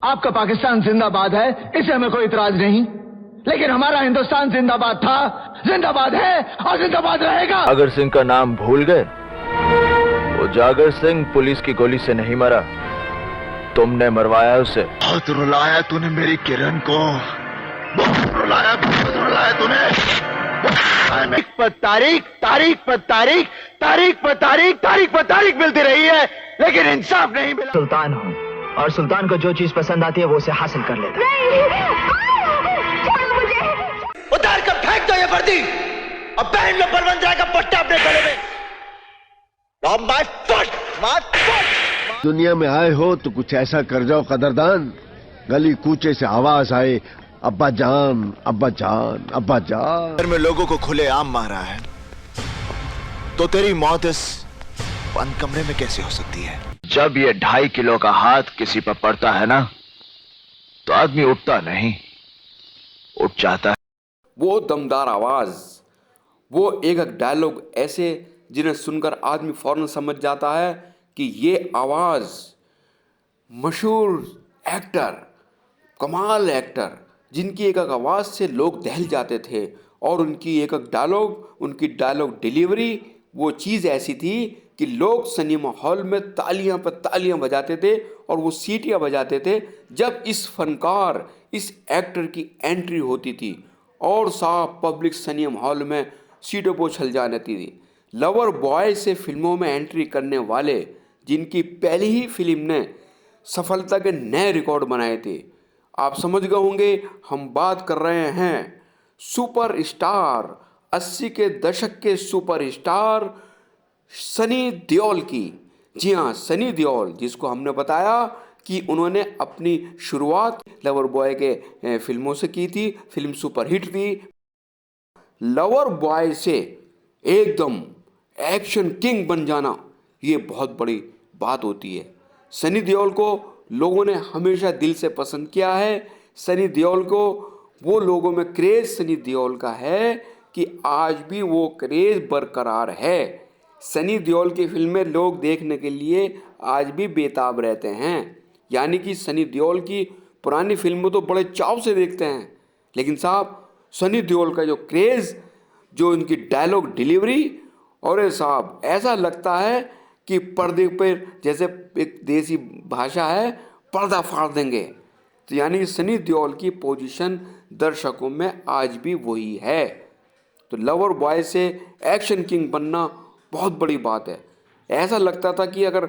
आपका पाकिस्तान जिंदाबाद है, इसे हमें कोई इतराज नहीं, लेकिन हमारा हिंदुस्तान जिंदाबाद था, जिंदाबाद है और जिंदाबाद रहेगा। जागर सिंह का नाम भूल गए? वो जागर सिंह पुलिस की गोली से नहीं मरा, तुमने मरवाया उसे। बहुत रुलाया तूने मेरी किरण को, बहुत रुलाया तूने। तारीख पर तारीख मिलती रही है, लेकिन इंसाफ नहीं मिला। सुल्तान हूँ और सुल्तान को जो चीज पसंद आती है वो उसे हासिल कर लेता है। उतार कर फेंक दो ये वर्दी और पहन लो बलवंत राय का पट्टा अपने गले में। My foot. दुनिया में आए हो तो कुछ ऐसा कर जाओ कदरदान, गली कूचे से आवाज आए, अब्बा जान अब्बा जान अब्बा जान। घर में लोगों को खुले आम मारा है, तो तेरी मौत इस बंद कमरे में कैसे हो सकती है? जब ये 2.5 किलो का हाथ किसी पर पड़ता है ना, तो आदमी उठता नहीं, उठ जाता है। वो दमदार आवाज, वो एक डायलॉग ऐसे जिन्हें सुनकर आदमी फौरन समझ जाता है कि ये आवाज मशहूर एक्टर, कमाल एक्टर, जिनकी एक आवाज से लोग दहल जाते थे और उनकी एक डायलॉग, उनकी डायलॉग डिलीवरी, वो चीज़ ऐसी थी कि लोग सिनेमा हॉल में तालियां पर तालियां बजाते थे और वो सीटियां बजाते थे जब इस फनकार, इस एक्टर की एंट्री होती थी। और साफ पब्लिक सिनेमा हॉल में सीटों पर उछल जाती थी। लवर बॉय से फिल्मों में एंट्री करने वाले, जिनकी पहली ही फिल्म ने सफलता के नए रिकॉर्ड बनाए थे, आप समझ गए होंगे हम बात कर रहे हैं सुपर स्टार, 80 के दशक के सुपर स्टार सनी देओल की। जी हाँ, सनी देओल, जिसको हमने बताया कि उन्होंने अपनी शुरुआत लवर बॉय के फिल्मों से की थी, फिल्म सुपरहिट थी। लवर बॉय से एकदम एक्शन किंग बन जाना, ये बहुत बड़ी बात होती है। सनी देओल को लोगों ने हमेशा दिल से पसंद किया है। सनी देओल को वो लोगों में क्रेज सनी देओल का है कि आज भी वो क्रेज बरकरार है। सनी देओल की फिल्में लोग देखने के लिए आज भी बेताब रहते हैं। यानी कि सनी देओल की पुरानी फिल्में तो बड़े चाव से देखते हैं, लेकिन साहब सनी देओल का जो क्रेज, जो उनकी डायलॉग डिलीवरी, और साहब ऐसा लगता है कि पर्दे पर, जैसे एक देसी भाषा है, पर्दा फाड़ देंगे। तो यानी कि सनी देओल की पोजीशन दर्शकों में आज भी वही है। तो लवर बॉय से एक्शन किंग बनना बहुत बड़ी बात है। ऐसा लगता था कि अगर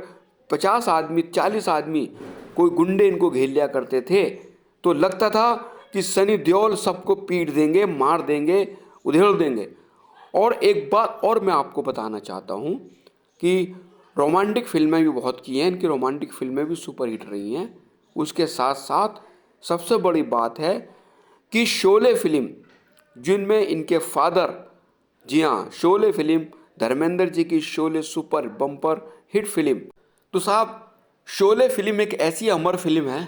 50 आदमी, 40 आदमी, कोई गुंडे इनको घेर लिया करते थे, तो लगता था कि सनी देओल सबको पीट देंगे, मार देंगे, उधेड़ देंगे। और एक बात और मैं आपको बताना चाहता हूँ कि रोमांटिक फिल्में भी बहुत की हैं, इनकी रोमांटिक फिल्में भी सुपरहिट रही हैं। उसके साथ साथ सबसे बड़ी बात है कि शोले फिल्म, जिनमें इनके फादर, जी हाँ, शोले फिल्म, धर्मेंद्र जी की Sholay super bumper hit film. तो साहब शोले फिल्म एक ऐसी अमर फिल्म है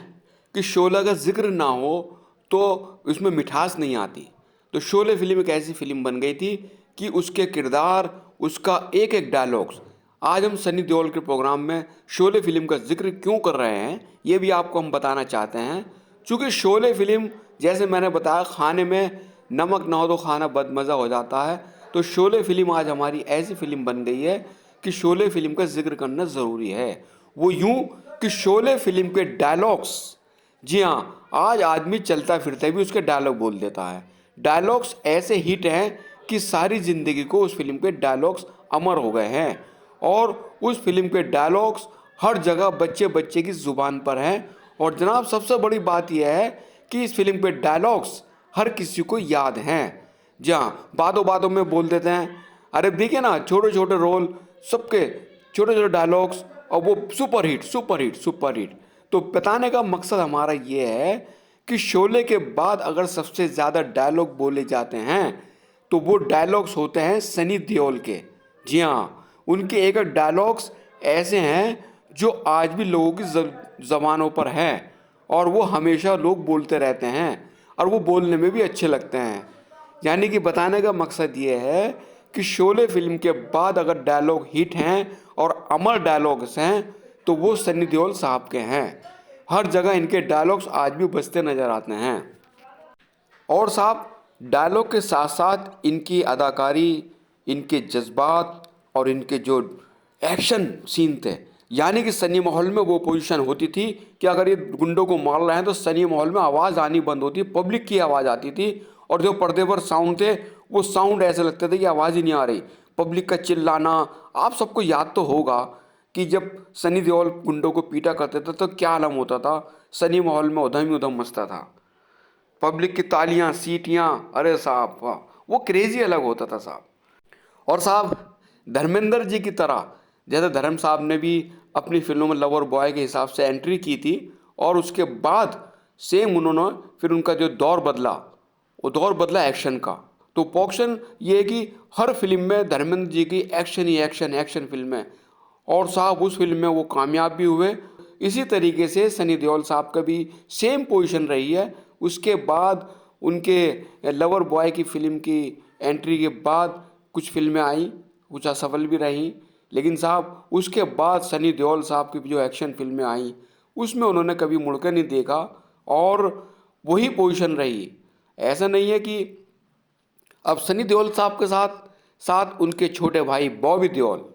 कि शोले का जिक्र ना हो तो इसमें मिठास नहीं आती। तो शोले फिल्म एक ऐसी फिल्म बन गई थी कि उसके किरदार, उसका एक एक डायलॉग्स, आज हम सनी देओल के प्रोग्राम में शोले फिल्म का जिक्र क्यों कर रहे हैं, ये भी आपको हम बताना चाहते हैं। चूँकि शोले फिल्म, जैसे मैंने बताया, खाने में नमक ना हो तो खाना बदमज़ा हो जाता है। तो शोले फिल्म आज हमारी ऐसी फिल्म बन गई है कि शोले फिल्म का जिक्र करना ज़रूरी है। वो यूं कि शोले फिल्म के डायलॉग्स, जी हाँ, आज आदमी चलता फिरता भी उसके डायलॉग बोल देता है। डायलॉग्स ऐसे हिट हैं कि सारी ज़िंदगी को उस फिल्म के डायलॉग्स अमर हो गए हैं। और उस फिल्म के डायलॉग्स हर जगह बच्चे बच्चे की ज़ुबान पर हैं। और जनाब सबसे बड़ी बात यह है कि इस फिल्म के डायलॉग्स हर किसी को याद हैं। जहाँ बातों बातों में बोल देते हैं, अरे देखिए ना, छोटे छोटे रोल, सबके छोटे छोटे डायलॉग्स, और वो सुपरहिट सुपरहिट सुपरहिट। तो बताने का मकसद हमारा ये है कि शोले के बाद अगर सबसे ज़्यादा डायलॉग बोले जाते हैं तो वो डायलॉग्स होते हैं सनी देओल के। जी हाँ, उनके एक डायलॉग्स ऐसे हैं जो आज भी लोगों की ज़बानों पर हैं और वो हमेशा लोग बोलते रहते हैं और वो बोलने में भी अच्छे लगते हैं। यानी कि बताने का मकसद ये है कि शोले फिल्म के बाद अगर डायलॉग हिट हैं और अमर डायलॉग्स हैं तो वो सनी देओल साहब के हैं। हर जगह इनके डायलॉग्स आज भी बजते नज़र आते हैं। और साहब डायलॉग के साथ साथ इनकी अदाकारी, इनके जज्बात और इनके जो एक्शन सीन थे, यानी कि सनी माहौल में वो पोजीशन होती थी कि अगर ये गुंडों को मार रहे हैं तो सनी माहौल में आवाज़ आनी बंद होती, पब्लिक की आवाज़ आती थी। और जो पर्दे पर साउंड थे वो साउंड ऐसे लगते थे कि आवाज़ ही नहीं आ रही, पब्लिक का चिल्लाना। आप सबको याद तो होगा कि जब सनी देओल गुंडों को पीटा करते थे तो क्या आलम होता था, सनी माहौल में उधम ही उधम मचता था, पब्लिक की तालियां, सीटियां, अरे साहब वाह, वो क्रेजी अलग होता था साहब। और साहब धर्मेंद्र जी की तरह, जैसे धर्म साहब ने भी अपनी फिल्मों में लवर बॉय के हिसाब से एंट्री की थी और उसके बाद सेम उन्होंने फिर उनका जो दौर बदला, वो दौर बदला एक्शन का। तो पॉक्शन ये है कि हर फिल्म में धर्मेंद्र जी की एक्शन ही एक्शन, एक्शन फिल्म है। और साहब उस फिल्म में वो कामयाब भी हुए। इसी तरीके से सनी देओल साहब का भी सेम पोजीशन रही है। उसके बाद उनके लवर बॉय की फिल्म की एंट्री के बाद कुछ फिल्में आई, कुछ असफल भी रहीं, लेकिन साहब उसके बाद सनी देओल साहब की जो एक्शन फिल्में आई उसमें उन्होंने कभी मुड़कर नहीं देखा और वही पोजीशन रही। ऐसा नहीं है कि अब सनी देओल साहब के साथ साथ उनके छोटे भाई बॉबी देओल,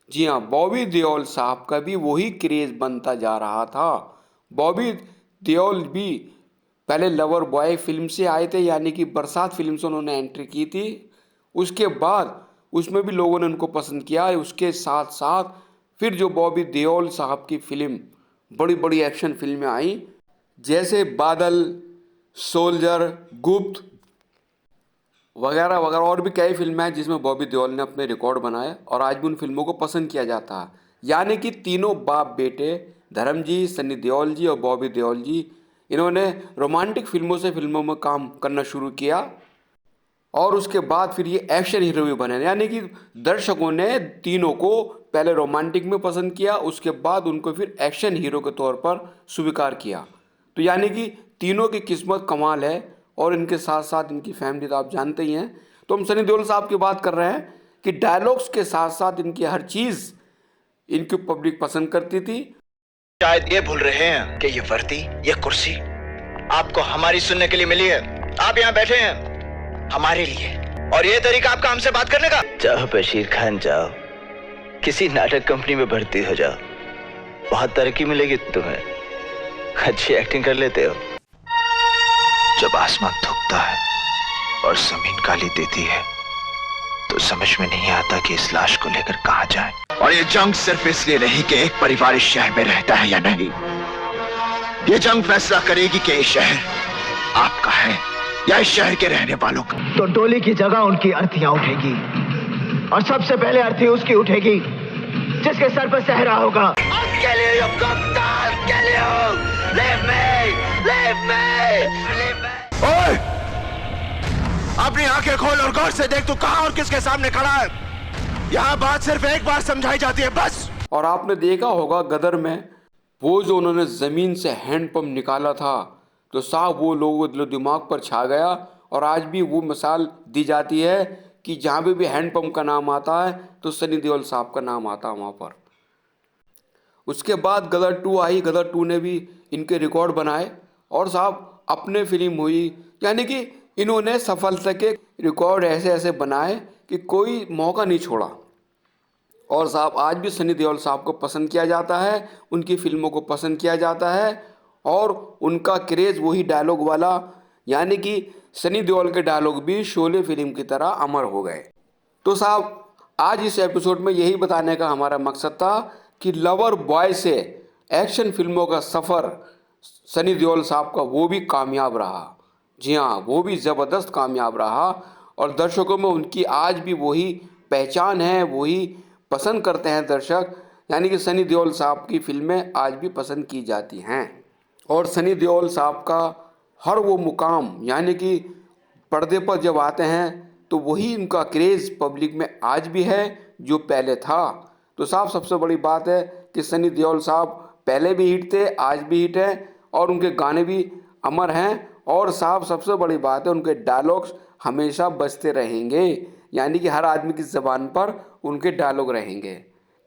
जी हाँ, बॉबी देओल साहब का भी वही क्रेज़ बनता जा रहा था। बॉबी देओल भी पहले लवर बॉय फिल्म से आए थे, यानी कि बरसात फिल्म से उन्होंने एंट्री की थी। उसके बाद उसमें भी लोगों ने उनको पसंद किया। उसके साथ साथ फिर जो बॉबी देओल साहब की फिल्म, बड़ी बड़ी एक्शन फिल्में आई, जैसे बादल, सोल्जर, गुप्त वगैरह वगैरह, और भी कई फिल्में हैं जिसमें बॉबी देओल ने अपने रिकॉर्ड बनाए और आज भी उन फिल्मों को पसंद किया जाता है। यानी कि तीनों बाप बेटे, धर्म जी, सनी देओल जी और बॉबी देओल जी, इन्होंने रोमांटिक फिल्मों से फिल्मों में काम करना शुरू किया और उसके बाद फिर ये एक्शन हीरो भी बने। यानी कि दर्शकों ने तीनों को पहले रोमांटिक में पसंद किया, उसके बाद उनको फिर एक्शन हीरो के तौर पर स्वीकार किया। तो यानी कि तीनों की किस्मत कमाल है। और इनके साथ साथ इनकी फैमिली तो आप जानते ही हैं। तो हम सनी देओल साहब की बात कर रहे हैं कि डायलॉग्स के साथ साथ इनकी हर चीज़ इनकी पब्लिक पसंद करती थी। शायद ये भूल रहे हैं कि ये वर्दी, ये कुर्सी आपको हमारी सुनने के लिए मिली है। आप यहाँ बैठे हैं हमारे लिए, और ये तरीका आपका हमसे बात करने का। जाओ बशीर खान, जाओ किसी नाटक कंपनी में भर्ती हो जाओ, बहुत तरक्की मिलेगी तुम्हें, अच्छी एक्टिंग कर लेते हो। जब आसमान थूकता है और जमीन गाली देती है तो समझ में नहीं आता कि इस लाश को लेकर कहां जाएं। और ये जंग सिर्फ इसलिए नहीं कि एक परिवार इस शहर में रहता है या नहीं, ये जंग फैसला करेगी कि ये शहर आपका है या इस शहर के रहने वालों का। तो डोली की जगह उनकी अर्थियां उठेगी और सबसे पहले अर्थी उसकी उठेगी जिसके सर पर सहरा होगा। ओए! अपनी आंखें खोल और गौर से देख, तू कहां और किसके सामने खड़ा है। यहां बात सिर्फ एक बार समझाई जाती है, बस। और आपने देखा होगा गदर में वो जो उन्होंने ज़मीन से हैंडपम्प निकाला था, तो साहब वो लोगों के दिमाग पर छा गया। और आज भी वो मिसाल दी जाती है कि जहाँ भी हैंडपम्प का नाम आता है तो सनी देओल साहब का नाम आता है वहाँ पर। उसके बाद गदर 2 आई। गदर 2 ने भी इनके रिकॉर्ड बनाए और साहब अपने फिल्म हुई। यानी कि इन्होंने सफलता के रिकॉर्ड ऐसे ऐसे बनाए कि कोई मौका नहीं छोड़ा। और साहब आज भी सनी देओल साहब को पसंद किया जाता है, उनकी फिल्मों को पसंद किया जाता है और उनका क्रेज़ वही डायलॉग वाला, यानी कि सनी देओल के डायलॉग भी शोले फिल्म की तरह अमर हो गए। तो साहब आज इस एपिसोड में यही बताने का हमारा मकसद था कि लवर बॉय से एक्शन फिल्मों का सफ़र सनी देओल साहब का वो भी कामयाब रहा। जी हाँ, वो भी ज़बरदस्त कामयाब रहा और दर्शकों में उनकी आज भी वही पहचान है, वही पसंद करते हैं दर्शक। यानी कि सनी देओल साहब की फिल्में आज भी पसंद की जाती हैं और सनी देओल साहब का हर वो मुकाम, यानी कि पर्दे पर जब आते हैं तो वही उनका क्रेज़ पब्लिक में आज भी है जो पहले था। तो साहब सबसे बड़ी बात है कि सनी देओल साहब पहले भी हिट थे, आज भी हिट हैं और उनके गाने भी अमर हैं। और साहब सबसे बड़ी बात है उनके डायलॉग्स हमेशा बजते रहेंगे, यानी कि हर आदमी की ज़बान पर उनके डायलॉग रहेंगे।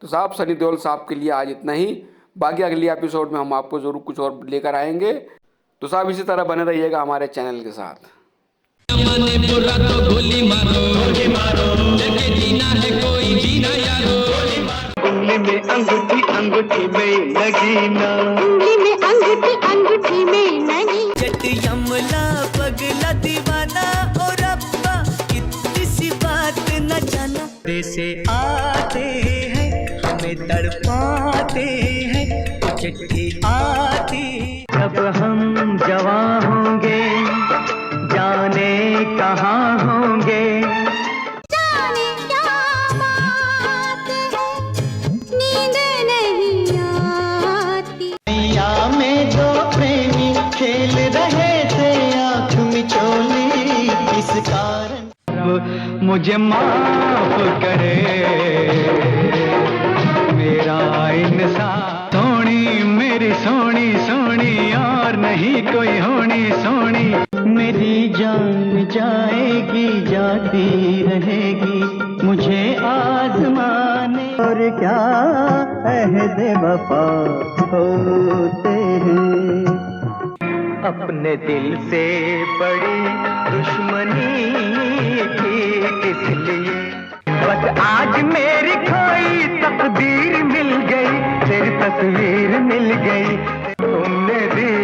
तो साहब सनी देओल साहब के लिए आज इतना ही। बाकी अगली एपिसोड में हम आपको जरूर कुछ और लेकर आएंगे। तो सब इसी तरह बने रहिएगा हमारे चैनल के साथ। उंगली में अंगूठी अंगूठी में नगीना, उंगली में अंगूठी अंगूठी में नगीना, जट यमला पगला दीवाना और अब्बा कितनी सी बात न जाना। से आते हैं हमें तड़पाते हैं, चिट्ठी आती जब हम जवां होंगे, जाने कहाँ होंगे। जाने क्या बात है, नींद नहीं आती। मैया में दो प्रेमी खेल रहे थे आँख मिचोली, इस कारण मुझे माफ करे मेरा इंसान। सोनी मेरी सोनी सोनी और नहीं कोई होनी सोनी, मेरी जान जाएगी जाती रहेगी, मुझे आजमाने और क्या अहद वफा होते हैं। अपने दिल से बड़ी दुश्मनी थी इसलिए, बस आज मेरी खोई तकदीर मिल गई, तेरी तस्वीर मिल गई, तुमने दी